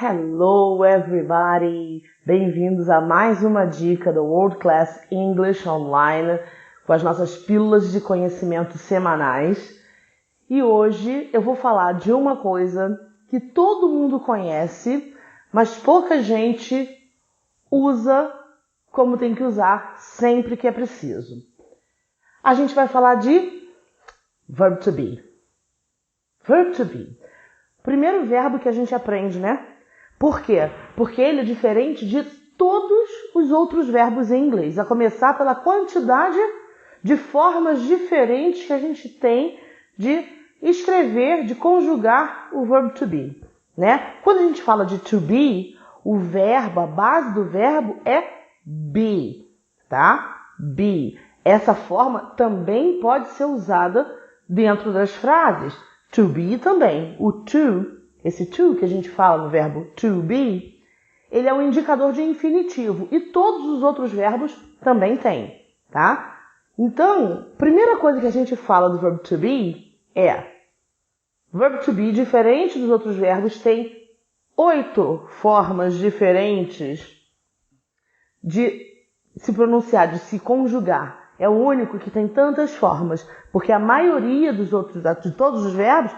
Hello everybody! Bem-vindos a mais uma dica do World Class English Online com as nossas pílulas de conhecimento semanais. E hoje eu vou falar de uma coisa que todo mundo conhece, mas pouca gente usa como tem que usar sempre que é preciso. A gente vai falar de verb to be. Verb to be. Primeiro verbo que a gente aprende, né? Por quê? Porque ele é diferente de todos os outros verbos em inglês, a começar pela quantidade de formas diferentes que a gente tem de escrever, de conjugar o verbo to be, né? Quando a gente fala de to be, o verbo, a base do verbo é be, tá? Be. Essa forma também pode ser usada dentro das frases. To be também. O to, esse to que a gente fala no verbo to be, ele é um indicador de infinitivo e todos os outros verbos também têm, tá? Então, primeira coisa que a gente fala do verbo to be é verbo to be, diferente dos outros verbos, tem 8 formas diferentes de se pronunciar, de se conjugar. É o único que tem tantas formas, porque a maioria dos outros, de todos os verbos,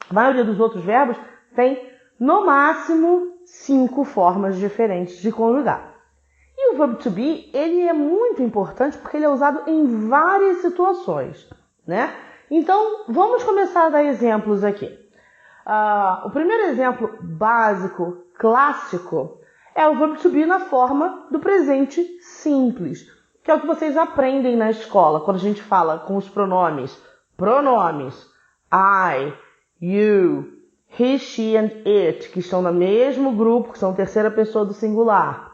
a maioria dos outros verbos tem no máximo 5 formas diferentes de conjugar. E o verbo to be, ele é muito importante porque ele é usado em várias situações, né? Então, vamos começar a dar exemplos aqui. O primeiro exemplo básico, clássico, é o verbo to be na forma do presente simples, que é o que vocês aprendem na escola, quando a gente fala com os pronomes. Pronomes, I, you, he, she and it, que estão no mesmo grupo, que são terceira pessoa do singular.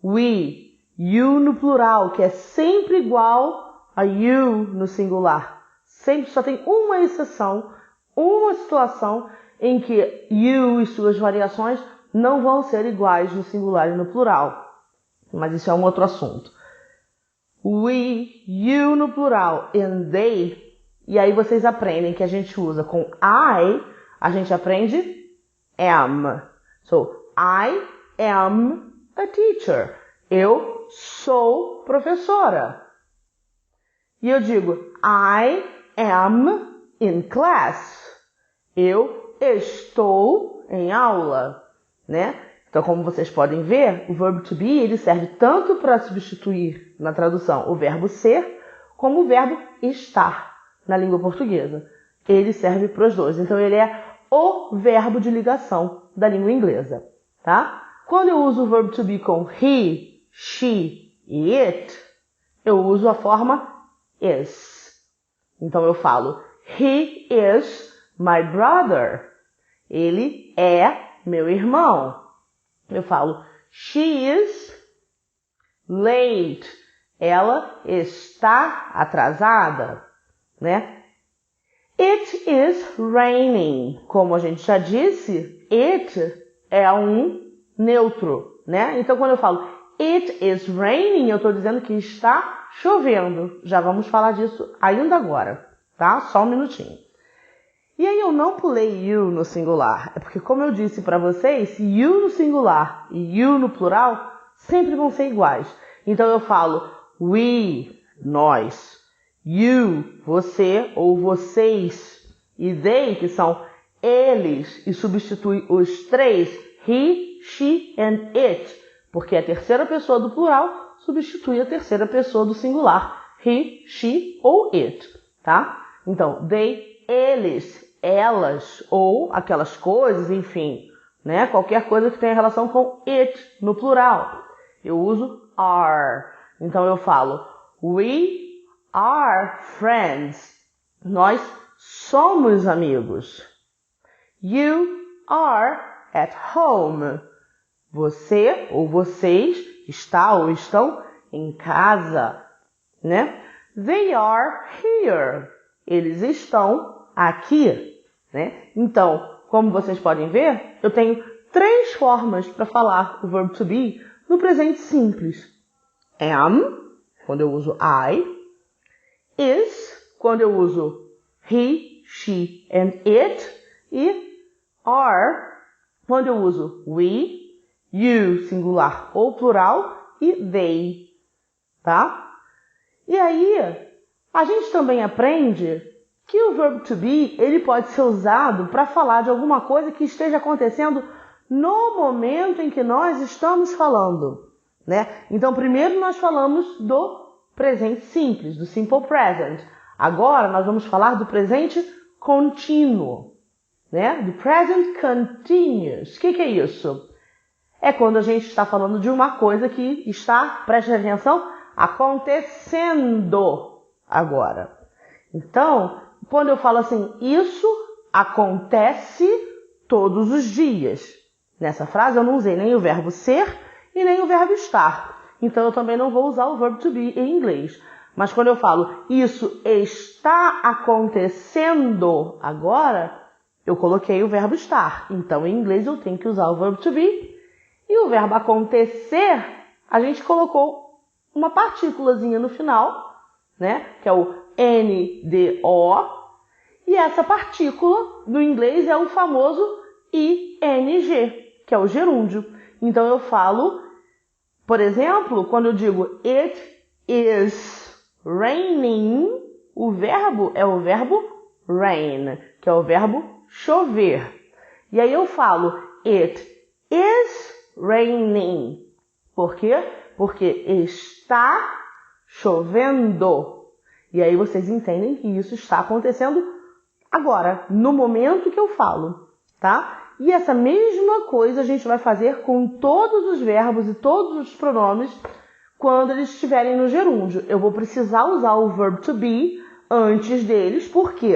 We, you no plural, que é sempre igual a you no singular. Sempre só tem uma exceção, uma situação em que you e suas variações não vão ser iguais no singular e no plural. Mas isso é um outro assunto. We, you no plural, and they. E aí vocês aprendem que a gente usa com I, a gente aprende am. So, I am a teacher. Eu sou professora. E eu digo, I am in class. Eu estou em aula, né? Então, como vocês podem ver, o verbo to be, ele serve tanto para substituir na tradução o verbo ser, como o verbo estar na língua portuguesa. Ele serve para os dois. Então, ele é o verbo de ligação da língua inglesa, tá? Quando eu uso o verbo to be com he, she e it, eu uso a forma is. Então, eu falo, he is my brother. Ele é meu irmão. Eu falo, she is late. Ela está atrasada, né? It is raining. Como a gente já disse, it é um neutro, né? Então, quando eu falo it is raining, eu estou dizendo que está chovendo. Já vamos falar disso ainda agora, tá? Só um minutinho. E aí eu não pulei you no singular. É porque, como eu disse para vocês, you no singular e you no plural sempre vão ser iguais. Então eu falo we, nós. You, você ou vocês. E they, que são eles. E substitui os três, he, she and it. Porque a terceira pessoa do plural substitui a terceira pessoa do singular. He, she ou it. Tá? Então, they, eles, elas ou aquelas coisas, enfim, né? Qualquer coisa que tenha relação com it no plural. Eu uso are. Então eu falo we are friends. Nós somos amigos. You are at home. Você ou vocês está ou estão em casa, né? They are here. Eles estão aqui, né? Então, como vocês podem ver, eu tenho 3 formas para falar o verbo to be no presente simples. Am, quando eu uso I. Is, quando eu uso he, she and it. E are, quando eu uso we, you, singular ou plural, e they, tá? E aí, a gente também aprende que o verbo to be, ele pode ser usado para falar de alguma coisa que esteja acontecendo no momento em que nós estamos falando, né? Então, primeiro nós falamos do presente simples, do simple present. Agora, nós vamos falar do presente contínuo, né? Do present continuous. O que é isso? É quando a gente está falando de uma coisa que está, preste atenção, acontecendo agora. Então, quando eu falo assim, isso acontece todos os dias. Nessa frase eu não usei nem o verbo ser e nem o verbo estar. Então, eu também não vou usar o verbo to be em inglês. Mas quando eu falo, isso está acontecendo agora, eu coloquei o verbo estar. Então, em inglês eu tenho que usar o verbo to be. E o verbo acontecer, a gente colocou uma partículazinha no final, né? Que é o NDO. E essa partícula, no inglês, é o famoso ING, que é o gerúndio. Então, eu falo, por exemplo, quando eu digo it is raining, o verbo é o verbo rain, que é o verbo chover. E aí eu falo it is raining. Por quê? Porque está chovendo. E aí vocês entendem que isso está acontecendo agora, no momento que eu falo, tá? E essa mesma coisa a gente vai fazer com todos os verbos e todos os pronomes quando eles estiverem no gerúndio. Eu vou precisar usar o verbo to be antes deles, porque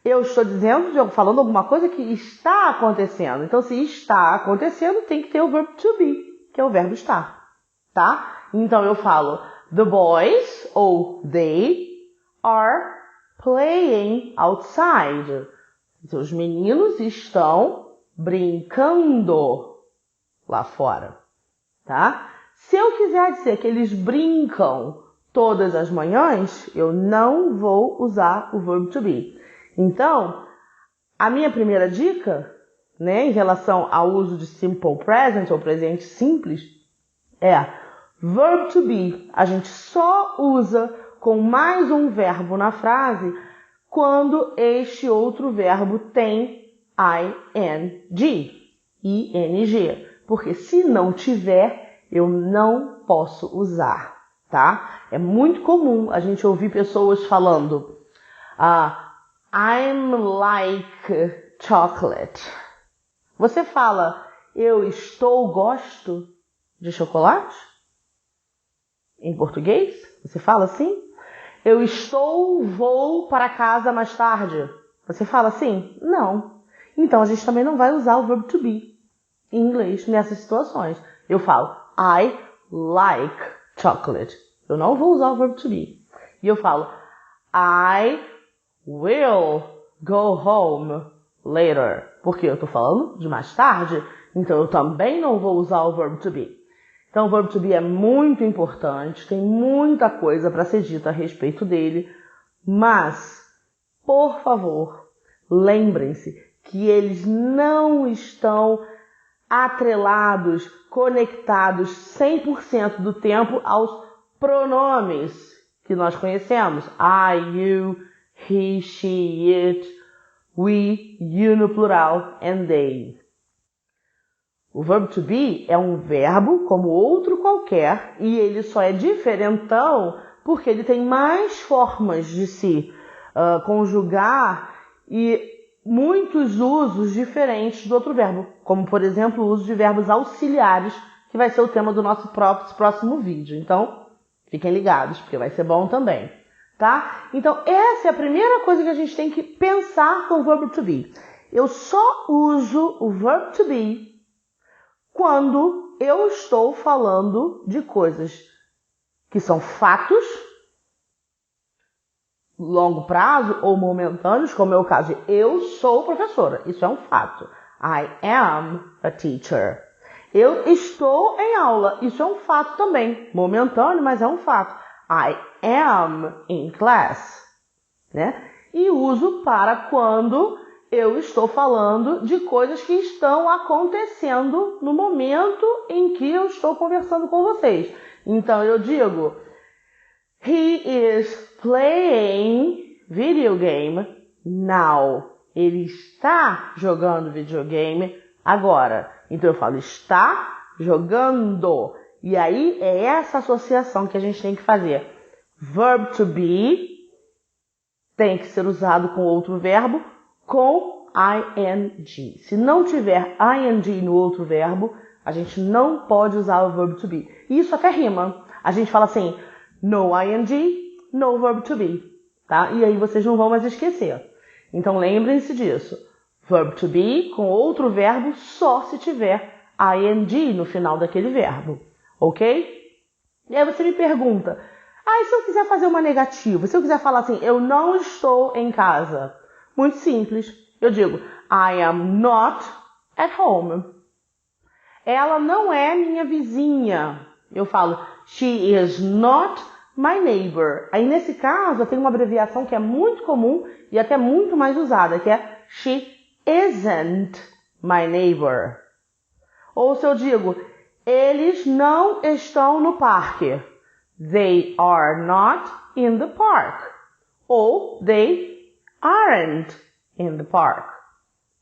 eu estou falando alguma coisa que está acontecendo. Então, se está acontecendo, tem que ter o verbo to be, que é o verbo estar, tá? Então, eu falo, the boys, ou they, are playing outside. Então, os meninos estão brincando lá fora, tá? Se eu quiser dizer que eles brincam todas as manhãs, eu não vou usar o verbo to be. Então, a minha primeira dica, né, em relação ao uso de simple present ou presente simples, é verb to be. A gente só usa com mais um verbo na frase quando este outro verbo tem ing, porque se não tiver, eu não posso usar, tá? É muito comum a gente ouvir pessoas falando I'm like chocolate. Você fala, gosto de chocolate? Em português? Você fala assim? Vou para casa mais tarde. Você fala assim? Não. Então, a gente também não vai usar o verbo to be em inglês nessas situações. Eu falo, I like chocolate. Eu não vou usar o verbo to be. E eu falo, I will go home later. Porque eu estou falando de mais tarde, então eu também não vou usar o verbo to be. Então o verbo to be é muito importante, tem muita coisa para ser dita a respeito dele, mas, por favor, lembrem-se que eles não estão atrelados, conectados 100% do tempo aos pronomes que nós conhecemos. I, you, he, she, it, we, you no plural, and they. O verbo to be é um verbo como outro qualquer e ele só é diferentão porque ele tem mais formas de se conjugar e muitos usos diferentes do outro verbo, como por exemplo o uso de verbos auxiliares, que vai ser o tema do nosso próximo vídeo. Então, fiquem ligados, porque vai ser bom também, tá? Então, essa é a primeira coisa que a gente tem que pensar com o verbo to be. Eu só uso o verbo to be quando eu estou falando de coisas que são fatos, longo prazo ou momentâneos, como é o caso de eu sou professora. Isso é um fato. I am a teacher. Eu estou em aula. Isso é um fato também. Momentâneo, mas é um fato. I am in class. Né? E uso para quando eu estou falando de coisas que estão acontecendo no momento em que eu estou conversando com vocês. Então, eu digo, he is playing video game now. Ele está jogando videogame agora. Então, eu falo, está jogando. E aí, é essa associação que a gente tem que fazer. Verb to be tem que ser usado com outro verbo, com ing. Se não tiver ing no outro verbo, a gente não pode usar o verb to be. E isso até rima. A gente fala assim, no ing, no verb to be. Tá? E aí vocês não vão mais esquecer. Então lembrem-se disso. Verb to be com outro verbo só se tiver ing no final daquele verbo. Ok? E aí você me pergunta, e se eu quiser fazer uma negativa? Se eu quiser falar assim, eu não estou em casa? Muito simples. Eu digo, I am not at home. Ela não é minha vizinha. Eu falo, she is not my neighbor. Aí nesse caso, eu tenho uma abreviação que é muito comum e até muito mais usada, que é she isn't my neighbor. Ou se eu digo, eles não estão no parque. They are not in the park. Ou they aren't in the park.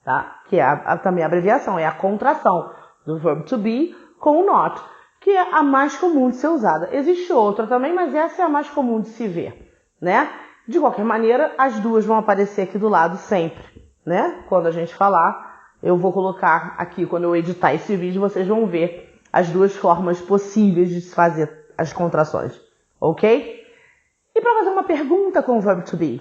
Tá? Que é também a abreviação, é a contração do verb to be com o not, que é a mais comum de ser usada. Existe outra também, mas essa é a mais comum de se ver, né? De qualquer maneira, as duas vão aparecer aqui do lado sempre, né? Quando a gente falar, eu vou colocar aqui, quando eu editar esse vídeo, vocês vão ver as duas formas possíveis de se fazer as contrações, ok? E para fazer uma pergunta com o verb to be?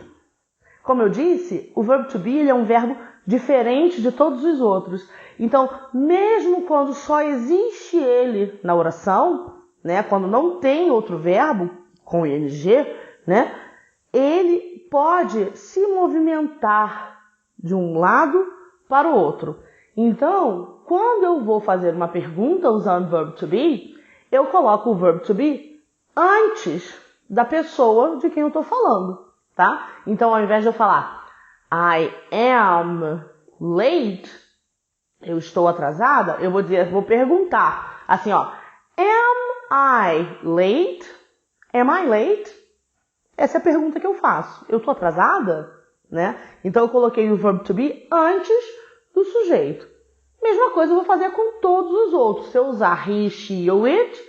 Como eu disse, o verb to be ele é um verbo diferente de todos os outros. Então, mesmo quando só existe ele na oração, né, quando não tem outro verbo com ing, né, ele pode se movimentar de um lado para o outro. Então, quando eu vou fazer uma pergunta usando verb to be, eu coloco o verb to be antes da pessoa de quem eu estou falando, tá? Então, ao invés de eu falar I am late, eu estou atrasada, eu vou perguntar assim, ó, am I late? Am I late? Essa é a pergunta que eu faço. Eu estou atrasada? Né? Então, eu coloquei o verb to be antes do sujeito. Mesma coisa eu vou fazer com todos os outros. Se eu usar he, she ou it,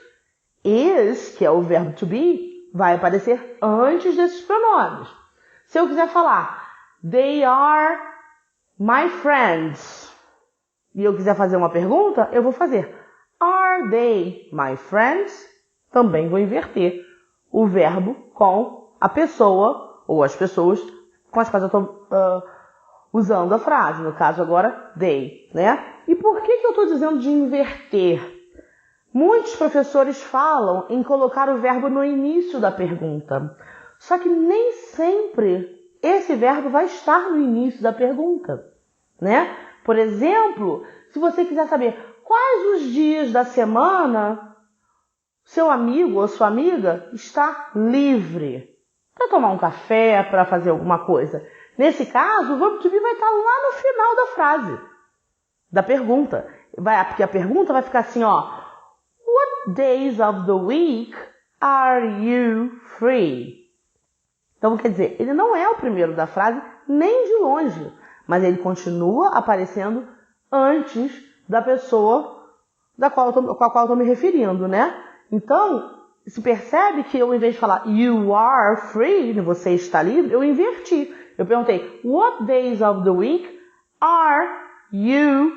is, que é o verbo to be, vai aparecer antes desses pronomes. Se eu quiser falar they are my friends, e eu quiser fazer uma pergunta, eu vou fazer are they my friends? Também vou inverter o verbo com a pessoa ou as pessoas com as quais eu estou usando a frase. No caso agora, they, né? E por que eu estou dizendo de inverter? Muitos professores falam em colocar o verbo no início da pergunta. Só que nem sempre esse verbo vai estar no início da pergunta, né? Por exemplo, se você quiser saber quais os dias da semana seu amigo ou sua amiga está livre para tomar um café, para fazer alguma coisa. Nesse caso, o verbo to be vai estar lá no final da frase, da pergunta. Porque a pergunta vai ficar assim, ó. What days of the week are you free? Então, quer dizer, ele não é o primeiro da frase, nem de longe, mas ele continua aparecendo antes da pessoa com a qual eu estou me referindo, né? Então, se percebe que eu, em vez de falar you are free, você está livre, eu inverti. Eu perguntei, what days of the week are you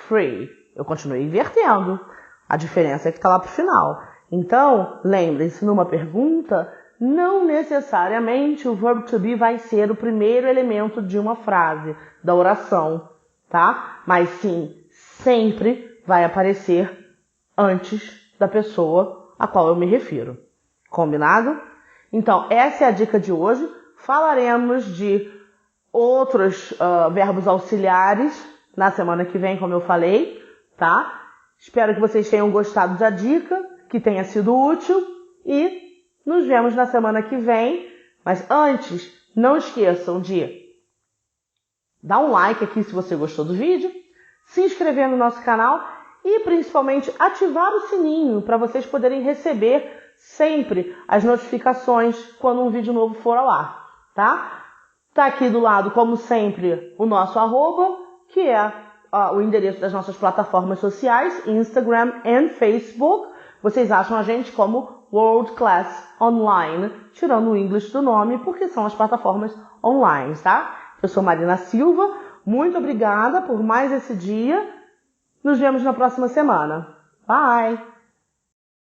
free? Eu continuei invertendo. A diferença é que está lá para o final. Então, lembrem-se, numa pergunta, não necessariamente o verb to be vai ser o primeiro elemento de uma frase, da oração, tá? Mas sim, sempre vai aparecer antes da pessoa a qual eu me refiro. Combinado? Então, essa é a dica de hoje. Falaremos de outros verbos auxiliares na semana que vem, como eu falei, tá? Espero que vocês tenham gostado da dica, que tenha sido útil e nos vemos na semana que vem. Mas antes, não esqueçam de dar um like aqui se você gostou do vídeo, se inscrever no nosso canal e principalmente ativar o sininho para vocês poderem receber sempre as notificações quando um vídeo novo for ao ar, tá? Tá aqui do lado, como sempre, o nosso arroba, que é o endereço das nossas plataformas sociais, Instagram e Facebook. Vocês acham a gente como World Class Online, tirando o English do nome, porque são as plataformas online, tá? Eu sou Marina Silva, muito obrigada por mais esse dia. Nos vemos na próxima semana. Bye!